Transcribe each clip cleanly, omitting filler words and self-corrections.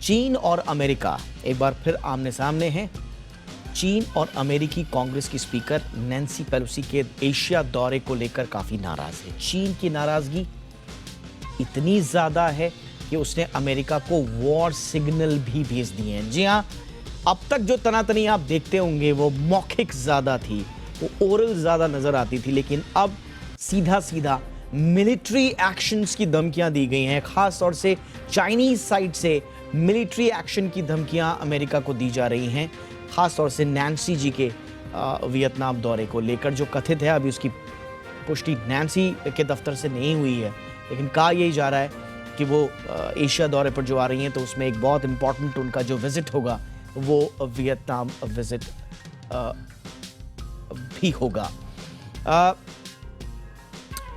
चीन और अमेरिका एक बार फिर आमने सामने हैं। चीन और अमेरिकी कांग्रेस की स्पीकर नैन्सी पेलोसी के एशिया दौरे को लेकर काफी नाराज है। चीन की नाराजगी इतनी ज्यादा है कि उसने अमेरिका को वॉर सिग्नल भी भेज दिए हैं। जी हां, अब तक जो तनातनी आप देखते होंगे वो मौखिक ज्यादा थी, वो ओरल ज्यादा नजर आती थी, लेकिन अब सीधा सीधा मिलिट्री एक्शंस की धमकियां दी गई हैं। खास तौर से चाइनीज साइड से मिलिट्री एक्शन की धमकियां अमेरिका को दी जा रही हैं, खास तौर से नैन्सी जी के वियतनाम दौरे को लेकर जो कथित है। अभी उसकी पुष्टि नैन्सी के दफ्तर से नहीं हुई है, लेकिन कहा यही जा रहा है कि वो एशिया दौरे पर जो आ रही हैं तो उसमें एक बहुत इंपॉर्टेंट उनका जो विजिट होगा वो वियतनाम विजिट भी होगा।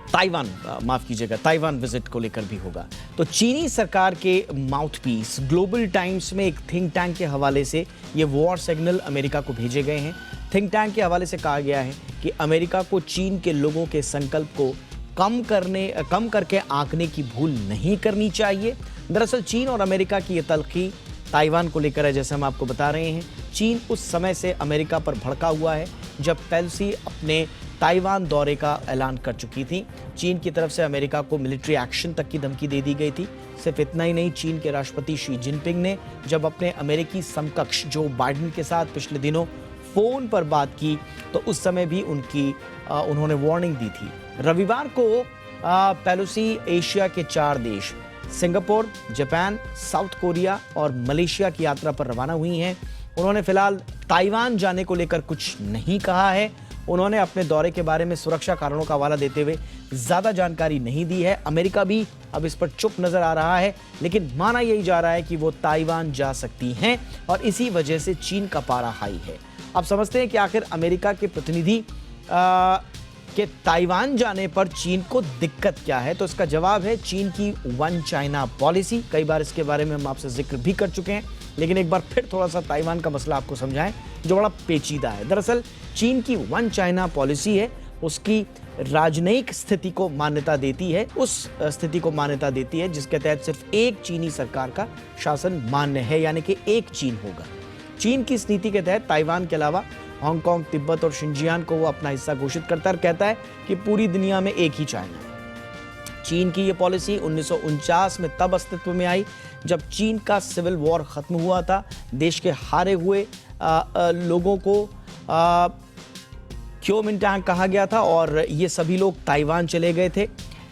ताइवान, माफ कीजिएगा, ताइवान विजिट को लेकर भी होगा। तो चीनी सरकार के माउथपीस ग्लोबल टाइम्स में एक थिंक टैंक के हवाले से ये वॉर सिग्नल अमेरिका को भेजे गए हैं। थिंक टैंक के हवाले से कहा गया है कि अमेरिका को चीन के लोगों के संकल्प को कम करके आंकने की भूल नहीं करनी चाहिए। दरअसल चीन और अमेरिका की ये तल्खी ताइवान को लेकर है। जैसे हम आपको बता रहे हैं, चीन उस समय से अमेरिका पर भड़का हुआ है जब पेलोसी अपने ताइवान दौरे का ऐलान कर चुकी थी। चीन की तरफ से अमेरिका को मिलिट्री एक्शन तक की धमकी दे दी गई थी। सिर्फ इतना ही नहीं, चीन के राष्ट्रपति शी जिनपिंग ने जब अपने अमेरिकी समकक्ष जो बाइडेन के साथ पिछले दिनों फोन पर बात की तो उस समय भी उन्होंने वार्निंग दी थी। रविवार को पेलोसी एशिया के 4 देश सिंगापुर, जापान, साउथ कोरिया और मलेशिया की यात्रा पर रवाना हुई हैं। उन्होंने फिलहाल ताइवान जाने को लेकर कुछ नहीं कहा है। उन्होंने अपने दौरे के बारे में सुरक्षा कारणों का हवाला देते हुए ज्यादा जानकारी नहीं दी है। अमेरिका भी अब इस पर चुप नजर आ रहा है, लेकिन माना यही जा रहा है कि वो ताइवान जा सकती हैं और इसी वजह से चीन का पारा हाई है। अब समझते हैं कि आखिर अमेरिका के प्रतिनिधि के ताइवान जाने पर चीन को दिक्कत क्या है। तो इसका जवाब है चीन की वन चाइना पॉलिसी। कई बार इसके बारे में हम आपसे जिक्र भी कर चुके हैं, लेकिन एक बार फिर थोड़ा सा ताइवान का मसला आपको समझाएं जो बड़ा पेचीदा है। दरअसल चीन की वन चाइना पॉलिसी है, उसकी राजनयिक स्थिति को मान्यता देती है, उस स्थिति को मान्यता देती है जिसके तहत सिर्फ एक चीनी सरकार का शासन मान्य है, यानी कि एक चीन होगा। चीन की इस नीति के तहत ताइवान के अलावा हांगकांग, तिब्बत और शिनजियांग को वो अपना हिस्सा घोषित करता है और कहता है कि पूरी दुनिया में एक ही चाइना है। चीन की ये पॉलिसी 1949 में तब अस्तित्व में आई जब चीन का सिविल वॉर खत्म हुआ था। देश के हारे हुए लोगों को क्योमिंटांग कहा गया था और ये सभी लोग ताइवान चले गए थे।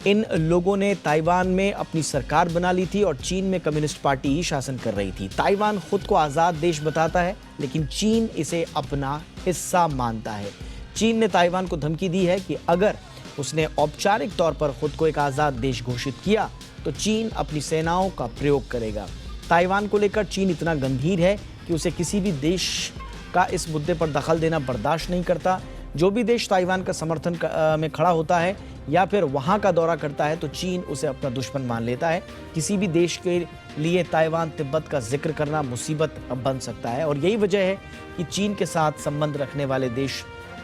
इन लोगों ने ताइवान में अपनी सरकार बना ली थी और चीन में कम्युनिस्ट पार्टी ही शासन कर रही थी। ताइवान खुद को आज़ाद देश बताता है, लेकिन चीन इसे अपना हिस्सा मानता है। चीन ने ताइवान को धमकी दी है कि अगर उसने औपचारिक तौर पर खुद को एक आज़ाद देश घोषित किया तो चीन अपनी सेनाओं का प्रयोग करेगा। ताइवान को लेकर चीन इतना गंभीर है कि उसे किसी भी देश का इस मुद्दे पर दखल देना बर्दाश्त नहीं करता। जो भी देश ताइवान का समर्थन में खड़ा होता है या फिर वहां का दौरा करता है तो चीन उसे अपना दुश्मन मान लेता है। किसी भी देश के लिए ताइवान, तिब्बत का जिक्र करना मुसीबत बन सकता है और यही वजह है कि चीन के साथ संबंध रखने वाले देश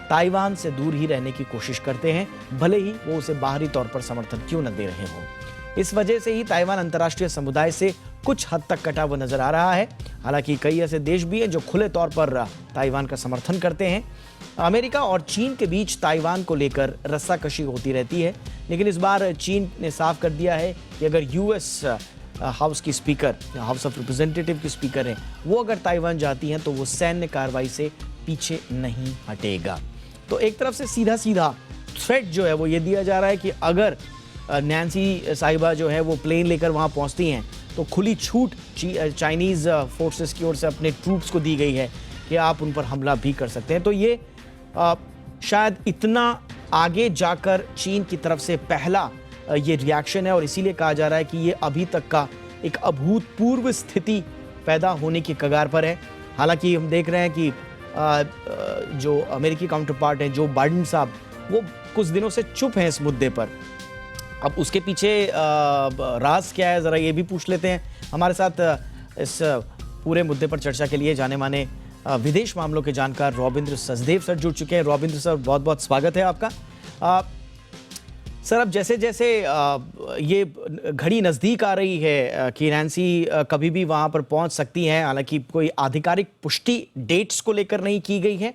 ताइवान से दूर ही रहने की कोशिश करते हैं, भले ही वो उसे बाहरी तौर पर समर्थन क्यों न दे रहे हों। इस वजह से ही ताइवान अंतर्राष्ट्रीय समुदाय से कुछ हद तक कटा हुआ नजर आ रहा है। हालांकि कई ऐसे देश भी हैं जो खुले तौर पर ताइवान का समर्थन करते हैं। अमेरिका और चीन के बीच ताइवान को लेकर रस्साकशी होती रहती है, लेकिन इस बार चीन ने साफ कर दिया है कि अगर यूएस हाउस की स्पीकर, हाउस ऑफ रिप्रेजेंटेटिव की स्पीकर हैं, वो अगर ताइवान जाती हैं तो वो सैन्य कार्रवाई से पीछे नहीं हटेगा। तो एक तरफ से सीधा सीधा थ्रेट जो है वो ये दिया जा रहा है कि अगर नैन्सी साहिबा जो है वो प्लेन लेकर वहाँ पहुँचती हैं तो खुली छूट चाइनीज़ फोर्सेस की ओर से अपने ट्रूप्स को दी गई है कि आप उन पर हमला भी कर सकते हैं। तो ये शायद इतना आगे जाकर चीन की तरफ से पहला ये रिएक्शन है और इसीलिए कहा जा रहा है कि ये अभी तक का एक अभूतपूर्व स्थिति पैदा होने की कगार पर है। हालांकि हम देख रहे हैं कि जो अमेरिकी काउंटर पार्ट हैं, जो बाइडेन साहब, वो कुछ दिनों से चुप हैं इस मुद्दे पर। अब उसके पीछे राज क्या है, ज़रा ये भी पूछ लेते हैं। हमारे साथ इस पूरे मुद्दे पर चर्चा के लिए जाने माने विदेश मामलों के जानकार रॉबिंद्र सचदेव सर जुड़ चुके हैं। रॉबिंद्र सर, बहुत बहुत स्वागत है आपका। सर, अब जैसे जैसे ये घड़ी नज़दीक आ रही है कि नैन्सी कभी भी वहाँ पर पहुँच सकती हैं, हालांकि कोई आधिकारिक पुष्टि डेट्स को लेकर नहीं की गई है।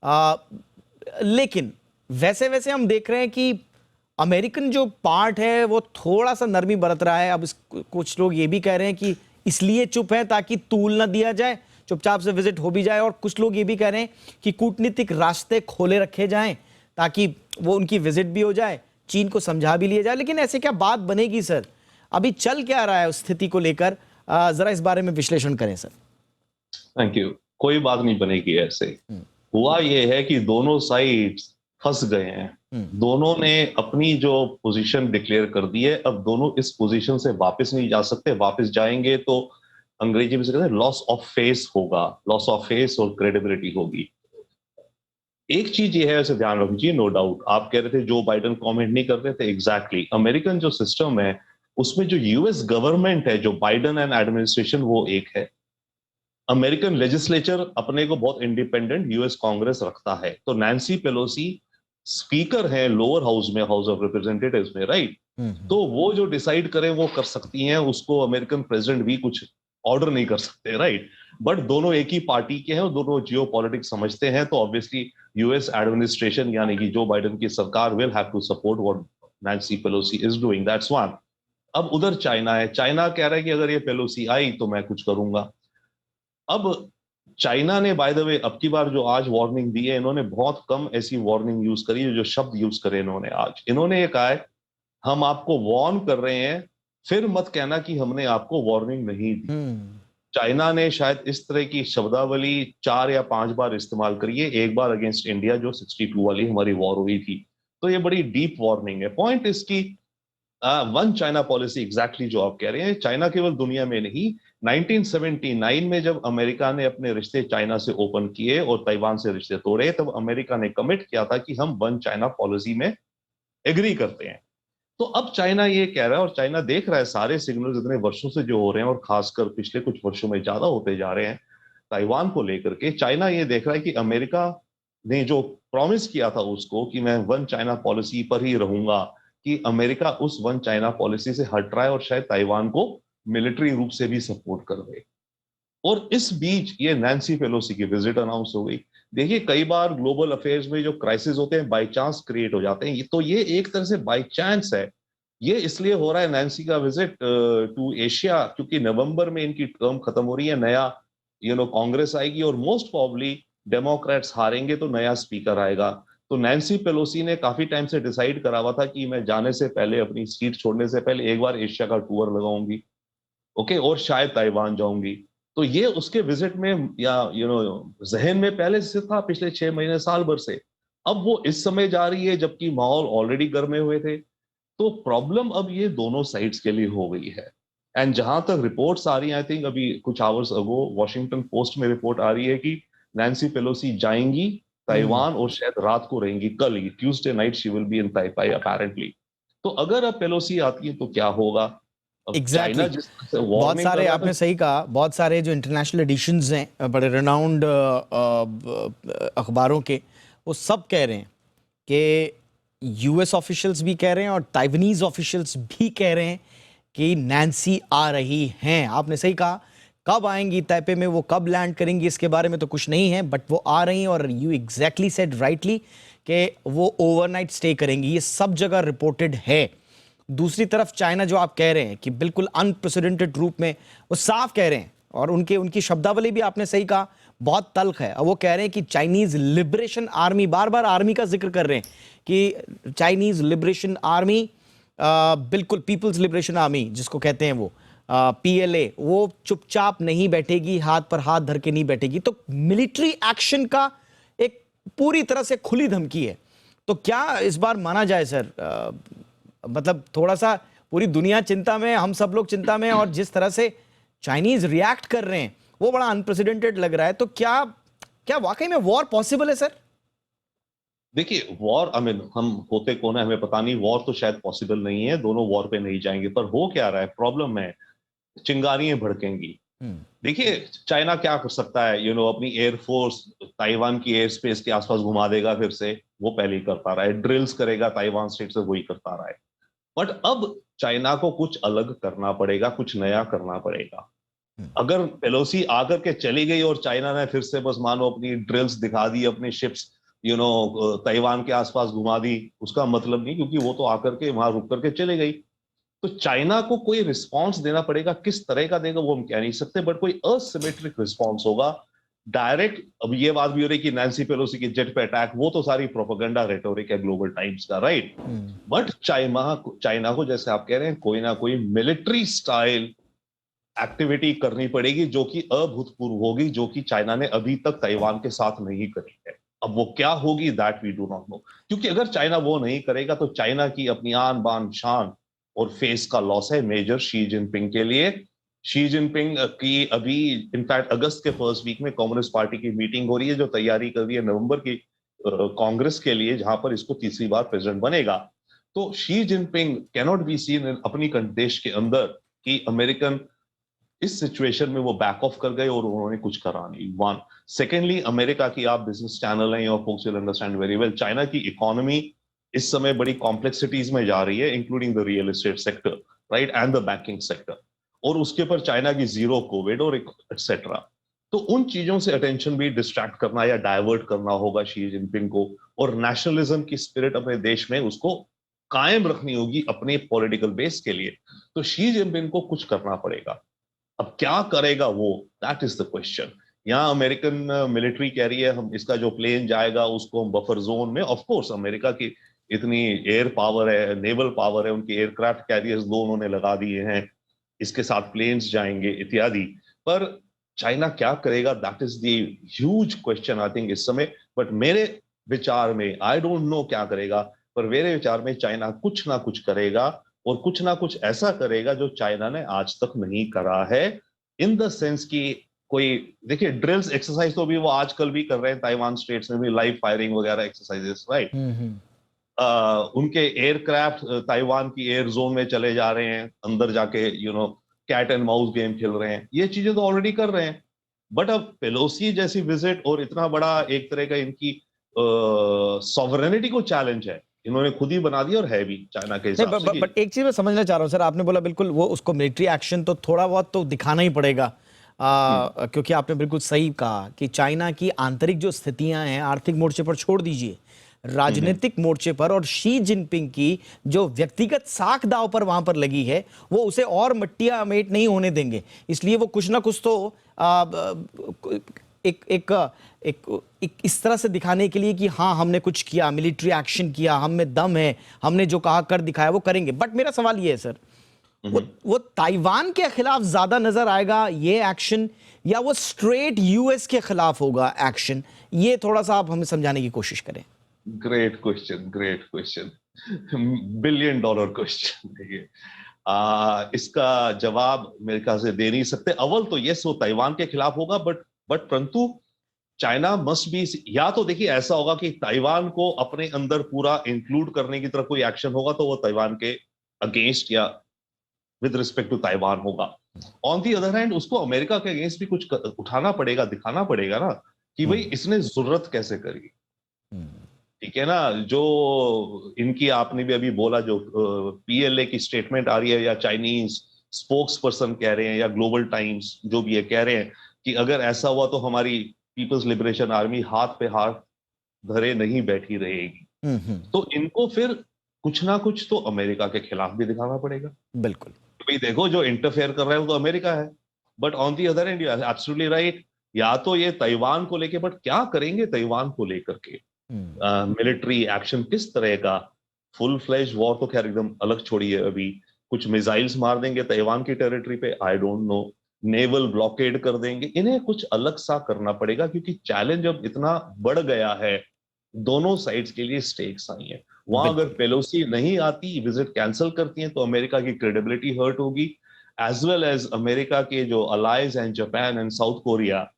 अ, लेकिन वैसे वैसे हम देख रहे हैं कि अमेरिकन जो पार्ट है वो थोड़ा सा नरमी बरत रहा है। अब कुछ लोग ये भी कह रहे हैं कि इसलिए चुप है ताकि तूल न दिया जाए, चुपचाप से विजिट हो भी जाए, और कुछ लोग ये भी कह रहे हैं कि कूटनीतिक रास्ते खोले रखे जाएं ताकि वो उनकी विजिट भी हो जाए, चीन को समझा भी लिया जाए। लेकिन ऐसे क्या बात बनेगी सर? अभी चल क्या रहा है उस स्थिति को लेकर? जरा इस बारे में विश्लेषण करें सर। Thank you. कोई बात नहीं बनेगी ऐसे। हुआ ये है कि दोनों साइड्स फंस गए हैं। दोनों ने अपनी जो पोजीशन डिक्लेयर कर दी है, अब दोनों इस पोजीशन से वापस नहीं जा सकते। वापस जाएंगे तो अंग्रेजी में से कहते हैं लॉस ऑफ फेस होगा, लॉस ऑफ फेस और क्रेडिबिलिटी होगी। एक चीज ये है, ऐसे ध्यान रखिए, नो डाउट आप कह रहे थे जो बाइडन कमेंट नहीं करते थे, एग्जैक्टली अमेरिकन जो सिस्टम है उसमें जो यूएस गवर्नमेंट है, जो बाइडन एंड एडमिनिस्ट्रेशन, वो एक है। अमेरिकन लेजिस्लेचर अपने को बहुत इंडिपेंडेंट यूएस कांग्रेस रखता है। तो नैन्सी पेलोसी स्पीकर है लोअर हाउस में, हाउस ऑफ रिप्रेजेंटेटिव्स में, राइट। तो वो जो डिसाइड करें वो कर सकती हैं, उसको अमेरिकन प्रेसिडेंट भी कुछ ऑर्डर नहीं कर सकते, राइट। बट दोनों एक ही पार्टी के हैं और दोनों जियो पॉलिटिक्स समझते हैं, तो ऑब्वियसली यूएस एडमिनिस्ट्रेशन यानी कि जो बाइडन की सरकार will have to support what Nancy Pelosi is doing, that's one. अब उधर चाइना है, चाइना कह रहा है कि अगर ये पेलोसी आई तो मैं कुछ करूंगा। अब चाइना ने बाय द वे अब की बार जो आज वार्निंग दी है, इन्होंने बहुत कम ऐसी वार्निंग यूज करी है, जो शब्द यूज करे इन्होंने आज। इन्होंने ये कहा है हम आपको वार्न कर रहे हैं, फिर मत कहना कि हमने आपको वार्निंग नहीं दी। चाइना ने शायद इस तरह की शब्दावली 4 या 5 बार इस्तेमाल करी है। एक बार अगेंस्ट इंडिया जो 62 वाली हमारी वॉर हुई थी, तो ये बड़ी डीप वार्निंग है। पॉइंट इसकी वन चाइना पॉलिसी, एग्जैक्टली जो आप कह रहे हैं। चाइना केवल दुनिया में नहीं, 1979 में जब अमेरिका ने अपने रिश्ते चाइना से ओपन किए और ताइवान से रिश्ते तोड़े, तब अमेरिका ने कमिट किया था कि हम वन चाइना पॉलिसी में एग्री करते हैं। तो अब चाइना ये कह रहा है, और चाइना देख रहा है सारे सिग्नल्स इतने वर्षों से जो हो रहे हैं, और खासकर पिछले कुछ वर्षों में ज्यादा होते जा रहे हैं ताइवान को लेकर के। चाइना ये देख रहा है कि अमेरिका ने जो प्रॉमिस किया था उसको कि मैं वन चाइना पॉलिसी पर ही रहूंगा, कि अमेरिका उस वन चाइना पॉलिसी से हट रहा है और शायद ताइवान को मिलिट्री रूप से भी सपोर्ट कर दे। और इस बीच ये नैन्सी पेलोसी की विजिट अनाउंस हो गई। देखिए, कई बार ग्लोबल अफेयर्स में जो क्राइसिस होते हैं बाय चांस क्रिएट हो जाते हैं, तो ये एक तरह से बाय चांस है। ये इसलिए हो रहा है नैन्सी का विजिट टू एशिया, क्योंकि नवंबर में इनकी टर्म खत्म हो रही है, नया कांग्रेस आएगी, और मोस्ट प्रोबेबली डेमोक्रेट्स हारेंगे तो नया स्पीकर आएगा। तो नैन्सी पेलोसी ने काफी टाइम से डिसाइड करा हुआ था कि मैं जाने से पहले, अपनी सीट छोड़ने से पहले, एक बार एशिया का टूर लगाऊंगी, ओके, और शायद ताइवान जाऊंगी। तो ये उसके विजिट में या जहन में पहले से था, पिछले 6 महीने साल भर से। अब वो इस समय जा रही है जबकि माहौल ऑलरेडी गर्मे हुए थे। तो प्रॉब्लम अब ये दोनों साइड्स के लिए हो गई है। एंड जहां तक रिपोर्ट्स आ रही हैं, आई थिंक अभी कुछ आवर्स अगो वॉशिंगटन पोस्ट में रिपोर्ट आ रही है कि नैन्सी पेलोसी जाएंगी ताइवान और शायद रात को रहेंगी। कल ही Tuesday night she will be in Taipei apparently. तो अगर अब पेलोसी आती है तो क्या होगा? Exactly exactly. बहुत सारे, आपने सही कहा, बहुत सारे जो इंटरनेशनल एडिशंस हैं बड़े रिनाउंड अखबारों के, वो सब कह रहे हैं कि यूएस ऑफिशियल्स भी कह रहे हैं और ताइवानीज ऑफिशियल्स भी कह रहे हैं कि नैन्सी आ रही हैं। आपने सही कहा, कब आएंगी ताइपे में, वो कब लैंड करेंगी, इसके बारे में तो कुछ नहीं है, बट वो आ रही हैं। और यू एग्जैक्टली सेड राइटली कि वो ओवरनाइट स्टे करेंगी, ये सब जगह रिपोर्टेड है। दूसरी तरफ चाइना, जो आप कह रहे हैं कि बिल्कुल अनप्रेसिडेंटेड रूप में, वो साफ कह रहे हैं, और उनकी शब्दावली भी आपने सही कहा, बहुत तल्ख है। वो कह रहे हैं कि चाइनीज लिबरेशन आर्मी, बार बार आर्मी का जिक्र कर रहे हैं कि चाइनीज लिबरेशन आर्मी, बिल्कुल पीपल्स लिबरेशन आर्मी जिसको कहते हैं वो पीएलए, वो चुपचाप नहीं बैठेगी, हाथ पर हाथ धर के नहीं बैठेगी। तो मिलिट्री एक्शन का एक पूरी तरह से खुली धमकी है। तो क्या इस बार माना जाए सर, मतलब थोड़ा सा पूरी दुनिया चिंता में, हम सब लोग चिंता में, और जिस तरह से चाइनीज रिएक्ट कर रहे हैं वो बड़ा अनप्रेसिडेंटेड लग रहा है। तो क्या वाकई में वॉर पॉसिबल है सर? देखिए, वॉर, हम होते कौन है हमें पता नहीं, वॉर तो शायद पॉसिबल नहीं है, दोनों वॉर पे नहीं जाएंगे। पर हो क्या रहा है, प्रॉब्लम है चिंगारियां भड़केंगी। देखिए, चाइना क्या कर सकता है, अपनी एयरफोर्स ताइवान की एयर स्पेस के आसपास घुमा देगा फिर से, वो पहले ही करता रहा है। ड्रिल्स करेगा ताइवान स्टेट से, वही करता रहा है। बट अब चाइना को कुछ अलग करना पड़ेगा, कुछ नया करना पड़ेगा। अगर पेलोसी आकर के चली गई और चाइना ने फिर से बस मानो अपनी ड्रिल्स दिखा दी, अपनी शिप्स ताइवान के आसपास घुमा दी, उसका मतलब नहीं, क्योंकि वो तो आकर के वहां रुक करके चले गई। तो चाइना को कोई रिस्पांस देना पड़ेगा, किस तरह का देगा वो हम कह नहीं सकते, बट कोई असिमेट्रिक रिस्पांस होगा डायरेक्ट। अब ये बात भी हो रही कि नैन्सी पेलोसी के जेट पे अटैक, वो तो सारी प्रोपेगेंडा रेटोरिक है ग्लोबल टाइम्स का, राइट। बट चाइना को जैसे आप कह रहे हैं, कोई ना कोई मिलिट्री स्टाइल एक्टिविटी करनी पड़ेगी जो कि अभूतपूर्व होगी, जो कि चाइना ने अभी तक ताइवान के साथ नहीं करी है। अब वो क्या होगी, that we do not know, क्योंकि अगर चाइना वो नहीं करेगा तो चाइना की अपनी आन बान शान और फेस का लॉस है मेजर शी जिनपिंग के लिए। शी जिनपिंग की अभी इनफैक्ट अगस्त के फर्स्ट वीक में कम्युनिस्ट पार्टी की मीटिंग हो रही है, जो तैयारी कर रही है नवंबर की कांग्रेस के लिए, जहां पर इसको तीसरी बार प्रेसिडेंट बनेगा। तो Xi Jinping cannot be seen अपनी देश के अंदर कि अमेरिकन इस सिचुएशन में वो बैक ऑफ कर गए और उन्होंने कुछ करा नहीं। वन, सेकेंडली, अमेरिका की आप बिजनेस चैनल हैं, your folks will understand very well, China की इकोनॉमी इस समय बड़ी कॉम्प्लेक्सिटीज में जा रही है, including the real estate sector, right, and the banking sector, और उसके ऊपर चाइना की जीरो कोविड और एक्सेट्रा। तो उन चीजों से अटेंशन भी डिस्ट्रैक्ट करना या डाइवर्ट करना होगा शी जिनपिंग को, और नेशनलिज्म की स्पिरिट अपने देश में उसको कायम रखनी होगी अपने पॉलिटिकल बेस के लिए। तो शी जिनपिंग को कुछ करना पड़ेगा। अब क्या करेगा वो, दैट इज द क्वेश्चन। यहाँ अमेरिकन मिलिट्री कह रही है हम इसका जो प्लेन जाएगा उसको हम बफर जोन में, ऑफ कोर्स अमेरिका की इतनी एयर पावर है, नेवल पावर है, उनके एयरक्राफ्ट कैरियर्स दो उन्होंने लगा दिए हैं, इसके साथ प्लेन्स जाएंगे इत्यादि। पर चाइना क्या करेगा, that is the huge question I think इस समय। बट मेरे विचार में, आई डोंट नो क्या करेगा, पर मेरे विचार में चाइना कुछ ना कुछ करेगा, और कुछ ना कुछ ऐसा करेगा जो चाइना ने आज तक नहीं करा है, इन द सेंस कि कोई, देखिए ड्रिल्स एक्सरसाइज तो भी वो आजकल भी कर रहे हैं, ताइवान स्टेट्स में भी लाइव फायरिंग वगैरह एक्सरसाइजेस, राइट। उनके एयरक्राफ्ट ताइवान की एयर जोन में चले जा रहे हैं, अंदर जाके कैट एंड माउस गेम खेल रहे हैं, ये चीजें तो ऑलरेडी कर रहे हैं। बट अब पेलोसी जैसी विजिट और इतना बड़ा एक तरह का इनकी सॉवरेनिटी को चैलेंज है, इन्होंने खुद ही बना दिया और है भी चाइना के हिसाब से। बट एक चीज मैं समझना चाह रहा हूँ सर, आपने बोला बिल्कुल वो उसको मिलिट्री एक्शन तो थोड़ा बहुत तो दिखाना ही पड़ेगा, क्योंकि आपने बिल्कुल सही कहा कि चाइना की आंतरिक जो स्थितियां हैं, आर्थिक मोर्चे पर छोड़ दीजिए, राजनीतिक मोर्चे पर और शी जिनपिंग की जो व्यक्तिगत साख दांव पर वहां पर लगी है, वो उसे और मट्टिया अमेट नहीं होने देंगे। इसलिए वो कुछ ना कुछ तो एक एक एक इस तरह से दिखाने के लिए कि हाँ हमने कुछ किया, मिलिट्री एक्शन किया, हम में दम है, हमने जो कहा कर दिखाया, वो करेंगे। बट मेरा सवाल ये है सर, वो ताइवान के खिलाफ ज्यादा नजर आएगा ये एक्शन, या वो स्ट्रेट यूएस के खिलाफ होगा एक्शन? ये थोड़ा सा आप हमें समझाने की कोशिश करें। Great question, great question, $1 billion question है ये। इसका जवाब मेरे ख्याल से दे नहीं सकते। अव्वल तो यस, वो ताइवान के खिलाफ होगा, बट परंतु चाइना मस्ट बी, या तो देखिए ऐसा होगा कि ताइवान को अपने अंदर पूरा इंक्लूड करने की तरफ कोई एक्शन होगा, तो वो ताइवान के अगेंस्ट या विद रिस्पेक्ट टू ताइवान होगा। ऑन दी अदर हैंड उसको अमेरिका के अगेंस्ट भी कुछ उठाना पड़ेगा, दिखाना पड़ेगा ना कि भाई इसने जरूरत कैसे करी, ठीक है ना। जो इनकी आपने भी अभी बोला, जो पीएलए की स्टेटमेंट आ रही है, या चाइनीज स्पोक्स पर्सन कह रहे हैं, या ग्लोबल टाइम्स जो भी है कह रहे हैं कि अगर ऐसा हुआ तो हमारी पीपल्स लिबरेशन आर्मी हाथ पे हाथ धरे नहीं बैठी रहेगी। तो इनको फिर कुछ ना कुछ तो अमेरिका के खिलाफ भी दिखाना पड़ेगा। बिल्कुल, भाई देखो जो इंटरफेयर कर रहा है वो तो अमेरिका है। But on the other and, absolutely right, या तो ये ताइवान को लेके, बट क्या करेंगे ताइवान को लेकर के, मिलिट्री एक्शन किस तरह का, फुल फ्लैश वॉर तो खैर एकदम अलग छोड़िए, अभी कुछ मिसाइल्स मार देंगे ताइवान की टेरिटरी पे, I don't know, naval blockade कर देंगे, इन्हें कुछ अलग सा करना पड़ेगा, क्योंकि चैलेंज अब इतना बढ़ गया है, दोनों साइड्स के लिए स्टेक्स आई हैं। वहां अगर पेलोसी नहीं आती, विजिट कैंसिल करती हैं, तो अमेरिका की क्रेडिबिलिटी हर्ट होगी, एज वेल एज अमेरिका के जो allies and Japan and South Korea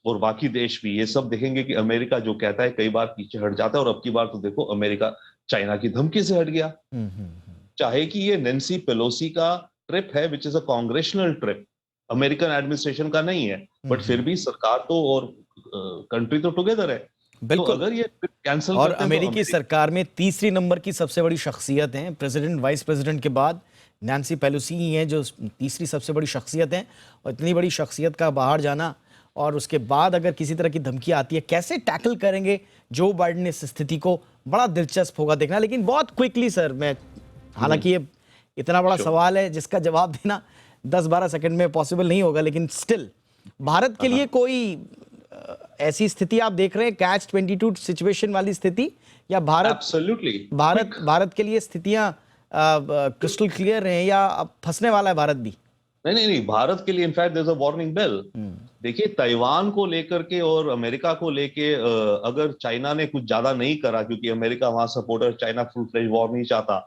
और बाकी देश भी ये सब देखेंगे कि अमेरिका जो कहता है कई बार पीछे हट जाता है, और अब की बार तो देखो अमेरिका चाइना की धमकी से हट गया। चाहे कि ये नैन्सी पेलोसी का ट्रिप है which is a congressional trip, American administration का नहीं है, बट फिर भी सरकार तो और कंट्री तो टुगेदर है। बिल्कुल। अगर ये कैंसिल और करते हैं अमेरिकी सरकार में तीसरी नंबर की सबसे बड़ी शख्सियत हैं, प्रेसिडेंट वाइस प्रेसिडेंट के बाद नैन्सी पेलोसी ही हैं जो तीसरी सबसे बड़ी शख्सियत हैं। और इतनी बड़ी शख्सियत का बाहर जाना और उसके बाद अगर किसी तरह की धमकी आती है, कैसे टैकल करेंगे जो बाइडेन इस स्थिति को, बड़ा दिलचस्प होगा देखना। लेकिन बहुत क्विकली सर, मैं हालांकि ये इतना बड़ा सवाल है जिसका जवाब देना 10-12 सेकंड में पॉसिबल नहीं होगा, लेकिन स्टिल भारत के लिए कोई ऐसी स्थिति आप देख रहे हैं, कैच 22 सिचुएशन वाली स्थिति, या भारत के लिए स्थितियां क्रिस्टल क्लियर हैं, या अब फंसने वाला है भारत भी? नहीं, भारत के लिए in fact there is a warning bell. देखिए, ताइवान को लेकर के और अमेरिका को लेके अगर चाइना ने कुछ ज्यादा नहीं करा, क्योंकि अमेरिका वहां supporter, China full fledged war नहीं चाहता,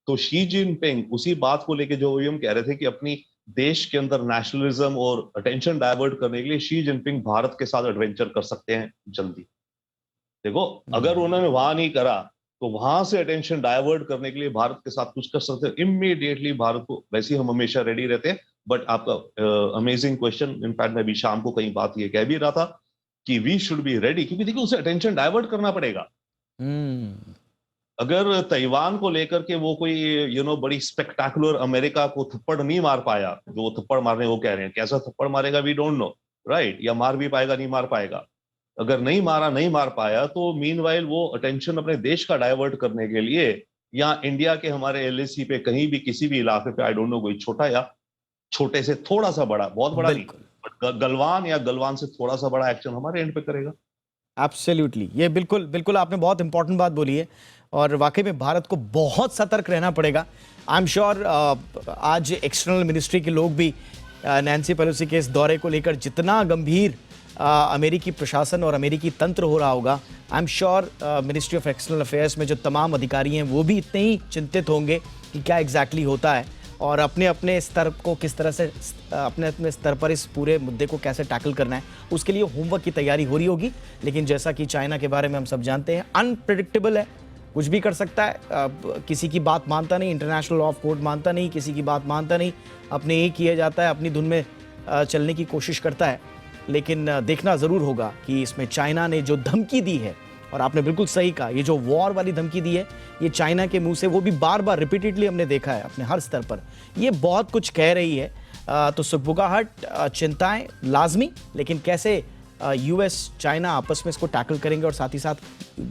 तो शी जिनपिंग उसी बात को लेके जो हम कह रहे थे कि अपनी देश के अंदर नेशनलिज्म और अटेंशन डाइवर्ट करने के लिए शी जिनपिंग भारत के साथ एडवेंचर कर सकते हैं जल्दी। देखो, अगर उन्होंने वहां नहीं करा तो वहां से अटेंशन डाइवर्ट करने के लिए भारत के साथ कुछ कर सकते हैं इमीडिएटली भारत को। वैसे ही हम हमेशा रेडी रहते हैं, बट आपका अमेजिंग क्वेश्चन, इनफैक्ट मैं अभी शाम को कहीं बात ये कह भी रहा था कि वी शुड बी रेडी, क्योंकि देखिए उसे अटेंशन डाइवर्ट करना पड़ेगा। अगर ताइवान को लेकर के वो कोई बड़ी स्पेक्टाकुलर अमेरिका को थप्पड़ नहीं मार पाया, जो वो थप्पड़ मारने वो कह रहे हैं, कैसा थप्पड़ मारेगा वी डोंट नो, राइट? या मार भी पाएगा, नहीं मार पाएगा। अगर नहीं मार पाया तो मीनवाइल वो अटेंशन अपने देश का डाइवर्ट करने के लिए या इंडिया के हमारे एलएसी पे कहीं भी किसी भी इलाके पे, आई डोंट नो, कोई छोटा या छोटे से थोड़ा सा बड़ा, बहुत बड़ा नहीं, बट गलवान या गलवान से थोड़ा सा बड़ा एक्शन हमारे एंड पे करेगा। एब्सोल्युटली, ये बिल्कुल आपने बहुत इंपॉर्टेंट बात बोली है और वाकई में भारत को बहुत सतर्क रहना पड़ेगा। आई एम श्योर आज एक्सटर्नल मिनिस्ट्री के लोग भी नैन्सी पेलोसी के इस दौरे को लेकर जितना गंभीर अमेरिकी प्रशासन और अमेरिकी तंत्र हो रहा होगा, I am sure ministry of external affairs में जो तमाम अधिकारी हैं वो भी इतने ही चिंतित होंगे कि क्या एग्जैक्टली होता है और अपने अपने स्तर को किस तरह से, अपने अपने स्तर पर इस पूरे मुद्दे को कैसे टैकल करना है, उसके लिए होमवर्क की तैयारी हो रही होगी। लेकिन जैसा कि चाइना के बारे में हम सब जानते हैं, अनप्रेडिक्टेबल है, कुछ भी कर सकता है, किसी की बात मानता नहीं, इंटरनेशनल लॉ ऑफ कोर्ट मानता नहीं, किसी की बात मानता नहीं, अपने ही किया जाता है, अपनी धुन में चलने की कोशिश करता है। लेकिन देखना ज़रूर होगा कि इसमें चाइना ने जो धमकी दी है, और आपने बिल्कुल सही कहा, ये जो वॉर वाली धमकी दी है, ये चाइना के मुंह से, वो भी बार बार रिपीटेडली हमने देखा है अपने हर स्तर पर, ये बहुत कुछ कह रही है। तो सुबुगाहट, चिंताएं लाजमी, लेकिन कैसे यूएस चाइना आपस में इसको टैकल करेंगे और साथ ही साथ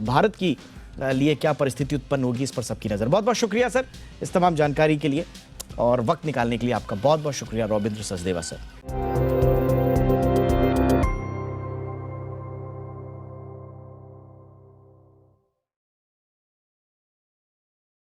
भारत की लिए क्या परिस्थिति उत्पन्न होगी, इस पर सबकी नज़र। बहुत बहुत शुक्रिया सर इस तमाम जानकारी के लिए और वक्त निकालने के लिए आपका बहुत बहुत शुक्रिया रॉबिंद्र सचदेवा सर।